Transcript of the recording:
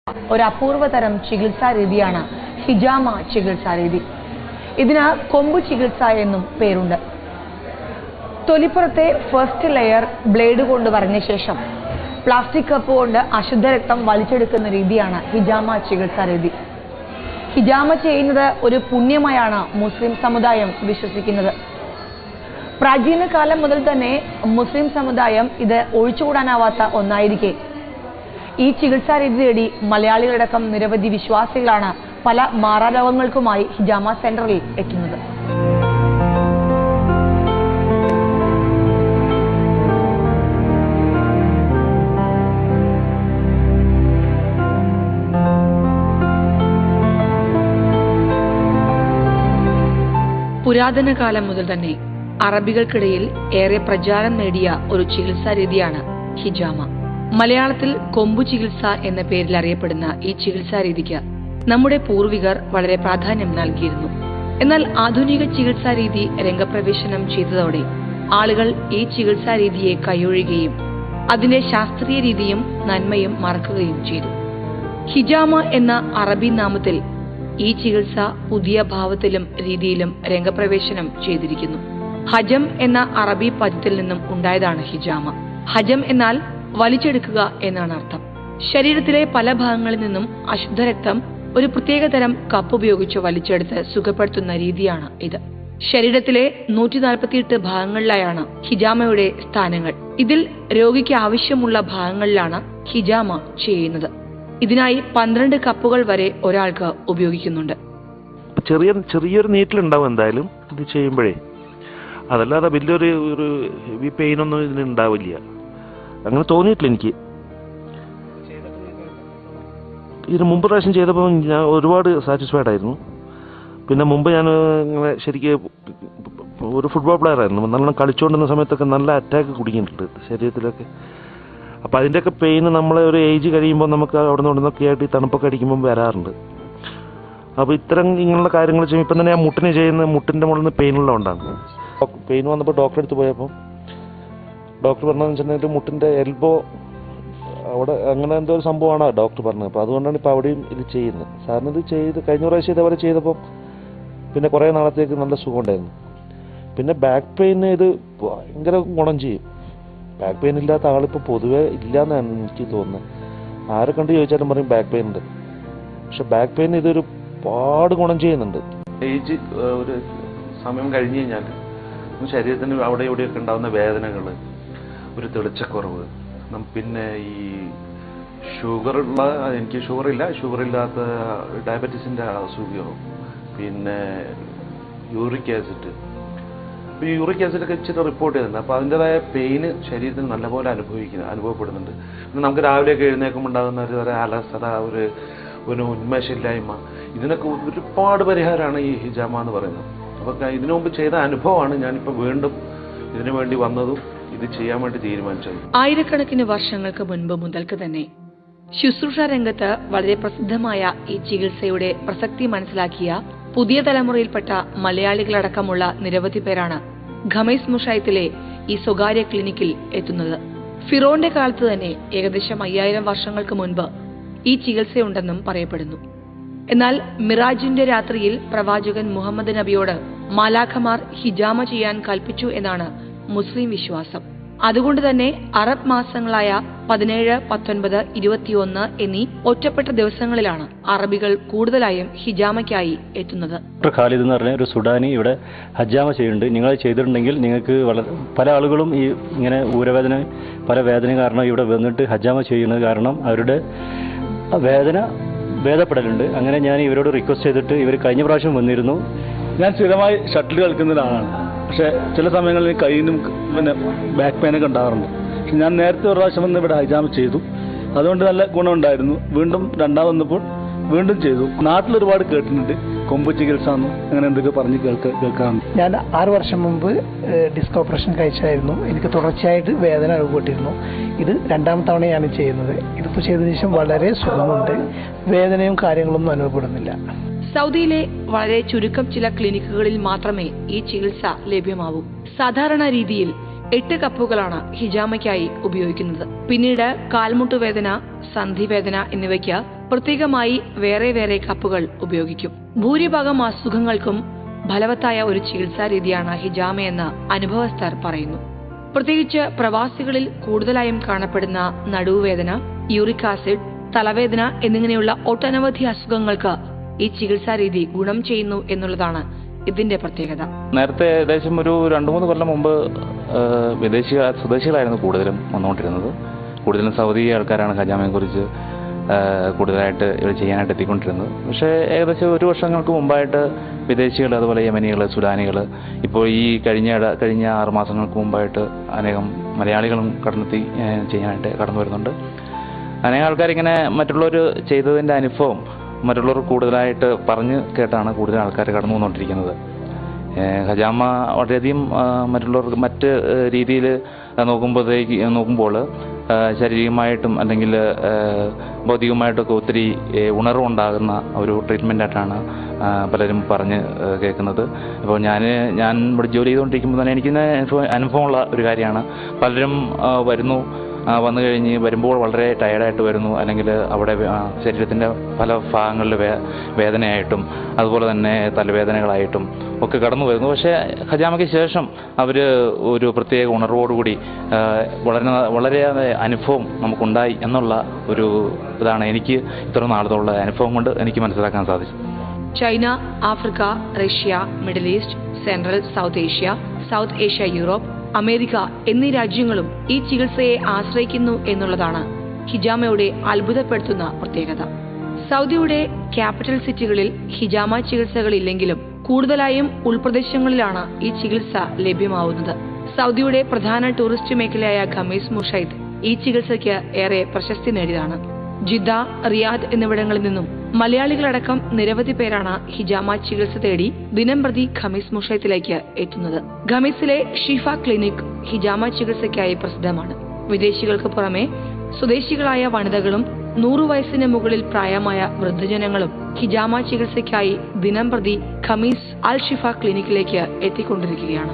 ഒരു അപൂർവതരം ചികിത്സാ രീതിയാണ് ഹിജാമ ചികിത്സാ രീതി. ഇതിന് കൊമ്പു ചികിത്സ എന്നും പേരുണ്ട്. തൊലിപ്പുറത്തെ ഫസ്റ്റ് ലെയർ ബ്ലേഡ് കൊണ്ട് വരഞ്ഞ ശേഷം പ്ലാസ്റ്റിക് കപ്പ് കൊണ്ട് അശുദ്ധ രക്തം വലിച്ചെടുക്കുന്ന രീതിയാണ് ഹിജാമ ചികിത്സാ രീതി. ഹിജാമ ചെയ്യുന്നത് ഒരു പുണ്യമായാണ് മുസ്ലിം സമുദായം വിശ്വസിക്കുന്നത്. പ്രാചീന കാലം മുതൽ തന്നെ മുസ്ലിം സമുദായം ഇത് ഒഴിച്ചുകൂടാനാവാത്ത ഒന്നായിരിക്കെ ഈ ചികിത്സാ രീതി തേടി മലയാളികളടക്കം നിരവധി വിശ്വാസികളാണ് പല മാറാരോഗങ്ങൾക്കുമായി ഹിജാമ സെന്ററിൽ എത്തുന്നത്. പുരാതന കാലം മുതൽ തന്നെ അറബികൾക്കിടയിൽ ഏറെ പ്രചാരം നേടിയ ഒരു ചികിത്സാ രീതിയാണ് ഹിജാമ. മലയാളത്തിൽ കൊമ്പു ചികിത്സ എന്ന പേരിൽ അറിയപ്പെടുന്ന ഈ ചികിത്സാ രീതിക്ക് നമ്മുടെ പൂർവികർ വളരെ പ്രാധാന്യം നൽകിയിരുന്നു. എന്നാൽ ആധുനിക ചികിത്സാ രീതി രംഗപ്രവേശനം ചെയ്തതോടെ ആളുകൾ ഈ ചികിത്സാ രീതിയെ കൈയൊഴിയുകയും അതിന്റെ ശാസ്ത്രീയ രീതിയും നന്മയും മറക്കുകയും ചെയ്തു. ഹിജാമ എന്ന അറബി നാമത്തിൽ ഈ ചികിത്സ പുതിയ ഭാവത്തിലും രീതിയിലും രംഗപ്രവേശനം ചെയ്തിരിക്കുന്നു. ഹജം എന്ന അറബി പദത്തിൽ നിന്നും ഉണ്ടായതാണ് ഹിജാമ. ഹജം എന്നാൽ വലിച്ചെടുക്കുക എന്നാണ് അർത്ഥം. ശരീരത്തിലെ പല ഭാഗങ്ങളിൽ നിന്നും അശുദ്ധ രക്തം ഒരു പ്രത്യേകതരം കപ്പ് ഉപയോഗിച്ച് വലിച്ചെടുത്ത് സുഖപ്പെടുത്തുന്ന രീതിയാണ് ഇത്. ശരീരത്തിലെ 148 ഭാഗങ്ങളിലായാണ് ഹിജാമയുടെ സ്ഥാനങ്ങൾ. ഇതിൽ രോഗിക്ക് ആവശ്യമുള്ള ഭാഗങ്ങളിലാണ് ഹിജാമ ചെയ്യുന്നത്. ഇതിനായി 12 കപ്പുകൾ വരെ ഒരാൾക്ക് ഉപയോഗിക്കുന്നുണ്ട്. ചെറിയൊരു നീറ്റിലുണ്ടാവും എന്തായാലും ഇത് ചെയ്യുമ്പോഴേ. അതല്ലാതെ വലിയൊരു ഹെവി പെയിനൊന്നും ഇതിന് ഉണ്ടാവില്ല. അങ്ങനെ തോന്നിയിട്ടില്ല എനിക്ക്. ഇതിന് മുമ്പ് പ്രാവശ്യം ചെയ്തപ്പോൾ ഞാൻ ഒരുപാട് സാറ്റിസ്ഫൈഡ് ആയിരുന്നു. പിന്നെ മുമ്പ് ഞാൻ ശരിക്കും ഒരു ഫുട്ബോൾ പ്ലെയർ ആയിരുന്നു. നല്ലോണം കളിച്ചുകൊണ്ടിരുന്ന സമയത്തൊക്കെ നല്ല അറ്റാക്ക് കുടിക്കുന്നുണ്ട് ശരീരത്തിലൊക്കെ. അപ്പോൾ അതിൻ്റെയൊക്കെ പെയിന് നമ്മളെ ഒരു ഏജ് കഴിയുമ്പോൾ നമുക്ക് അവിടെ നിന്നൊക്കെ ആയിട്ട് ഈ തണുപ്പൊക്കെ അടിക്കുമ്പോൾ വരാറുണ്ട്. അപ്പോൾ ഇങ്ങനെയുള്ള കാര്യങ്ങൾ ചെയ്യും. ഇപ്പം തന്നെ ഞാൻ മുട്ടിൻ്റെ മുകളിൽ നിന്ന് പെയിനുള്ളതുകൊണ്ടാണ്. പെയിൻ വന്നപ്പോൾ ഡോക്ടറെ അടുത്ത് പോയപ്പോൾ ഡോക്ടർ പറഞ്ഞതെന്ന് വെച്ചിട്ടുണ്ടെങ്കിൽ മുട്ടിൻ്റെ എൽബോ അവിടെ അങ്ങനെ എന്തോ ഒരു സംഭവമാണ് ഡോക്ടർ പറഞ്ഞത്. അപ്പോൾ അതുകൊണ്ടാണ് ഇപ്പോൾ അവിടെയും ഇത് ചെയ്യുന്നത്. സാറിന് ഇത് കഴിഞ്ഞ പ്രാവശ്യം ഇതേപോലെ ചെയ്തപ്പോൾ പിന്നെ കുറേ നാളത്തേക്ക് നല്ല സുഖം ഉണ്ടായിരുന്നു. പിന്നെ ബാക്ക് പെയിന് ഇത് ഭയങ്കര ഗുണം ചെയ്യും. ബാക്ക് പെയിൻ ഇല്ലാത്ത ആളിപ്പോൾ പൊതുവേ ഇല്ലയെന്നാണ് എനിക്ക് തോന്നുന്നത്. ആരെ കണ്ട് ചോദിച്ചാലും പറയും ബാക്ക് പെയിൻ ഉണ്ട്. പക്ഷെ ബാക്ക് പെയിൻ ഇതൊരു പാട് ഗുണം ചെയ്യുന്നുണ്ട്. ഏജ് ഒരു സമയം കഴിഞ്ഞ് കഴിഞ്ഞാൽ ശരീരത്തിന് അവിടെ ഇവിടെയൊക്കെ ഉണ്ടാകുന്ന വേദനകൾ, ഒരു തെളിച്ചക്കുറവ്, പിന്നെ ഈ എനിക്ക് ഷുഗറില്ലാത്ത ഡയബറ്റീസിൻ്റെ അസുഖം, പിന്നെ യൂറിക് ആസിഡ്. ഇപ്പോൾ യൂറിക് ആസിഡൊക്കെ ഇച്ചിരി റിപ്പോർട്ട് ചെയ്തിട്ടുണ്ട്. അപ്പോൾ അതിൻ്റെതായ പെയിന് ശരീരത്തിന് നല്ലപോലെ അനുഭവപ്പെടുന്നുണ്ട്. പിന്നെ നമുക്ക് രാവിലെയൊക്കെ എഴുന്നേൽക്കുമ്പോൾ ഉണ്ടാകുന്ന ഒരു അലസത, ഒരു ഉന്മേഷമില്ലായ്മ, ഇതിനൊക്കെ ഒരുപാട് പരിഹാരമാണ് ഈ ഹിജാമ എന്ന് പറയുന്നത്. അപ്പോൾ ഇതിനു മുമ്പ് ചെയ്ത അനുഭവമാണ് ഞാനിപ്പോൾ വീണ്ടും ഇതിനു വേണ്ടി വന്നതും ഇത് ചെയ്യാൻ വേണ്ടി തീരുമാനിച്ചത്. ആയിരക്കണക്കിന് വർഷങ്ങൾക്ക് മുൻപ് മുതൽക്ക് തന്നെ ശുശ്രൂഷ രംഗത്ത് വളരെ പ്രസിദ്ധമായ ഈ ചികിത്സയുടെ പ്രസക്തി മനസ്സിലാക്കിയ പുതിയ തലമുറയിൽപ്പെട്ട മലയാളികളടക്കമുള്ള നിരവധി പേരാണ് ഖമീസ് മുഷായത്തിലെ ഈ സ്വകാര്യ ക്ലിനിക്കിൽ എത്തുന്നത്. ഫിറോന്റെ കാലത്ത് തന്നെ ഏകദേശം 5000 വർഷങ്ങൾക്ക് മുൻപ് ഈ ചികിത്സയുണ്ടെന്നും പറയപ്പെടുന്നു. എന്നാൽ മിറാജിന്റെ രാത്രിയിൽ പ്രവാചകൻ മുഹമ്മദ് നബിയോട് മാലാഖമാർ ഹിജാമ ചെയ്യാൻ കൽപ്പിച്ചു എന്നാണ് മുസ്ലിം വിശ്വാസം. അതുകൊണ്ട് തന്നെ അറബ് മാസങ്ങളായ 17, 19, 21 എന്നീ ഒറ്റപ്പെട്ട ദിവസങ്ങളിലാണ് അറബികൾ കൂടുതലായും ഹിജാമയ്ക്കായി എത്തുന്നത്. ഖാലിദ് എന്ന് പറഞ്ഞ ഒരു സുഡാനി ഇവിടെ ഹജാമ ചെയ്യുന്നുണ്ട്. നിങ്ങൾ ചെയ്തിട്ടുണ്ടെങ്കിൽ നിങ്ങൾക്ക് പല ആളുകളും ഈ ഇങ്ങനെ ഊരവേദന പല വേദന കാരണം ഇവിടെ വന്നിട്ട് ഹജാമ ചെയ്യുന്നത് കാരണം അവരുടെ വേദന ഭേദപ്പെടലുണ്ട്. അങ്ങനെ ഞാൻ ഇവരോട് റിക്വസ്റ്റ് ചെയ്തിട്ട് ഇവർ കഴിഞ്ഞ പ്രാവശ്യം വന്നിരുന്നു. ഞാൻ സ്ഥിരമായി ഷട്ടിൽ കളിക്കുന്ന ഒരാളാണ്. പക്ഷേ ചില സമയങ്ങളിൽ കയ്യിനും പിന്നെ ബാക്ക് പെയിനൊക്കെ ഉണ്ടാകാറുണ്ട്. പക്ഷെ ഞാൻ നേരത്തെ ഒരു പ്രാവശ്യം വന്ന് ഇവിടെ ഹൈജാമ ചെയ്തു. അതുകൊണ്ട് നല്ല ഗുണമുണ്ടായിരുന്നു. വീണ്ടും രണ്ടാമത് വന്നപ്പോൾ വീണ്ടും ചെയ്തു. നാട്ടിലൊരുപാട് കേട്ടിട്ടുണ്ട് കൊമ്പ് ചികിത്സ എന്നും അങ്ങനെ എന്തൊക്കെ പറഞ്ഞ് കേൾക്കാറുണ്ട്. ഞാൻ 6 വർഷം മുമ്പ് ഡിസ്ക് ഓപ്പറേഷൻ കഴിച്ചായിരുന്നു. എനിക്ക് തുടർച്ചയായിട്ട് വേദന അനുഭവപ്പെട്ടിരുന്നു. ഇത് 2ാമത്തെ തവണയാണ് ചെയ്യുന്നത്. ഇതിപ്പോൾ ചെയ്തതിനു ശേഷം വളരെ സുഖമുണ്ട്. വേദനയും കാര്യങ്ങളൊന്നും അനുഭവപ്പെടുന്നില്ല. സൗദിയിലെ വളരെ ചുരുക്കം ചില ക്ലിനിക്കുകളിൽ മാത്രമേ ഈ ചികിത്സ ലഭ്യമാവൂ. സാധാരണ രീതിയിൽ 8 കപ്പുകളാണ് ഹിജാമയ്ക്കായി ഉപയോഗിക്കുന്നത്. പിന്നീട് കാൽമുട്ടുവേദന, സന്ധിവേദന എന്നിവയ്ക്ക് പ്രത്യേകമായി വേറെ വേറെ കപ്പുകൾ ഉപയോഗിക്കും. ഭൂരിഭാഗം അസുഖങ്ങൾക്കും ഫലവത്തായ ഒരു ചികിത്സാ രീതിയാണ് ഹിജാമയെന്ന് അനുഭവസ്ഥർ പറയുന്നു. പ്രത്യേകിച്ച് പ്രവാസികളിൽ കൂടുതലായും കാണപ്പെടുന്ന നടുവുവേദന, യൂറിക് ആസിഡ്, തലവേദന എന്നിങ്ങനെയുള്ള ഒട്ടനവധി അസുഖങ്ങൾക്ക് ഈ ചികിത്സാ രീതി ഗുണം ചെയ്യുന്നു എന്നുള്ളതാണ് ഇതിന്റെ പ്രത്യേകത. നേരത്തെ ഏകദേശം ഒരു 2-3 കൊല്ലം മുമ്പ് സ്വദേശികളായിരുന്നു കൂടുതലും വന്നുകൊണ്ടിരുന്നത്. കൂടുതലും സൗദി ആൾക്കാരാണ് ഹജാമയെ കുറിച്ച് കൂടുതലായിട്ട് ഇവിടെ ചെയ്യാനായിട്ട് എത്തിക്കൊണ്ടിരുന്നത്. പക്ഷേ ഏകദേശം 1 വർഷങ്ങൾക്ക് മുമ്പായിട്ട് വിദേശികൾ, അതുപോലെ യമനികൾ, സുഡാനികൾ, ഇപ്പോൾ ഈ കഴിഞ്ഞ 6 മാസങ്ങൾക്ക് മുമ്പായിട്ട് അനേകം മലയാളികളും ചെയ്യാനായിട്ട് കടന്നു വരുന്നുണ്ട്. അനേകം ആൾക്കാരിങ്ങനെ മറ്റുള്ളവർ ചെയ്തതിൻ്റെ അനുഭവം മറ്റുള്ളവർ കൂടുതലായിട്ട് പറഞ്ഞ് കേട്ടാണ് കൂടുതൽ ആൾക്കാർ കടന്നു വന്നുകൊണ്ടിരിക്കുന്നത്. ഹജാമ വളരെയധികം മറ്റുള്ളവർക്ക് മറ്റ് രീതിയിൽ നോക്കുമ്പോൾ ശാരീരികമായിട്ടും അല്ലെങ്കിൽ ഭൗതികമായിട്ടൊക്കെ ഒത്തിരി ഉണർവുണ്ടാകുന്ന ഒരു ട്രീറ്റ്മെൻറ്റായിട്ടാണ് പലരും പറഞ്ഞ് കേൾക്കുന്നത്. ഇപ്പോൾ ഞാൻ ഇവിടെ ജോലി ചെയ്തുകൊണ്ടിരിക്കുമ്പോൾ തന്നെ എനിക്ക് അനുഭവമുള്ള ഒരു കാര്യമാണ്. പലരും വന്നു കഴിഞ്ഞ് വരുമ്പോൾ വളരെ ടയർഡായിട്ട് വരുന്നു, അല്ലെങ്കിൽ അവിടെ ശരീരത്തിൻ്റെ പല ഭാഗങ്ങളിൽ വേദനയായിട്ടും അതുപോലെ തന്നെ തലവേദനകളായിട്ടും ഒക്കെ കടന്നു വരുന്നു. പക്ഷേ ഹജാമയ്ക്ക് ശേഷം അവർ ഒരു പ്രത്യേക ഉണർവോടുകൂടി വളരെയേറെ അനുഭവം നമുക്കുണ്ടായി എന്നുള്ള ഒരു ഇതാണ് എനിക്ക് ഇത്ര നാളത്തുള്ള അനുഭവം കൊണ്ട് എനിക്ക് മനസ്സിലാക്കാൻ സാധിച്ചത്. China, Africa, Russia, middle east, central south Asia, south Asia, Europe, America എന്നീ രാജ്യങ്ങളും ഈ ചികിത്സയെ ആശ്രയിക്കുന്നു എന്നുള്ളതാണ് ഹിജാമയുടെ അത്ഭുതപ്പെടുത്തുന്ന പ്രത്യേകത. സൗദിയുടെ ക്യാപിറ്റൽ സിറ്റികളിൽ ഹിജാമ ചികിത്സകളില്ലെങ്കിലും കൂടുതലായും ഉൾപ്രദേശങ്ങളിലാണ് ഈ ചികിത്സ ലഭ്യമാവുന്നത്. സൗദിയുടെ പ്രധാന ടൂറിസ്റ്റ് മേഖലയായ ഖമീസ് മുഷൈദ് ഈ ചികിത്സയ്ക്ക് ഏറെ പ്രശസ്തി നേടിയതാണ്. ജിദ്ദ, റിയാദ് എന്നിവിടങ്ങളിൽ നിന്നും മലയാളികളടക്കം നിരവധി പേരാണ് ഹിജാമ ചികിത്സ തേടി ദിനംപ്രതി ഖമീസ് മുഷൈത്തിലേക്ക് എത്തുന്നത്. ഖമീസിലെ ഷിഫ ക്ലിനിക് ഹിജാമ ചികിത്സയ്ക്കായി പ്രസിദ്ധമാണ്. വിദേശികൾക്ക് പുറമെ സ്വദേശികളായ വനിതകളും 100 വയസ്സിന് മുകളിൽ പ്രായമായ വൃദ്ധജനങ്ങളും ഹിജാമ ചികിത്സയ്ക്കായി ദിനംപ്രതി ഖമീസ് അൽ ഷിഫ ക്ലിനിക്കിലേക്ക് എത്തിക്കൊണ്ടിരിക്കുകയാണ്.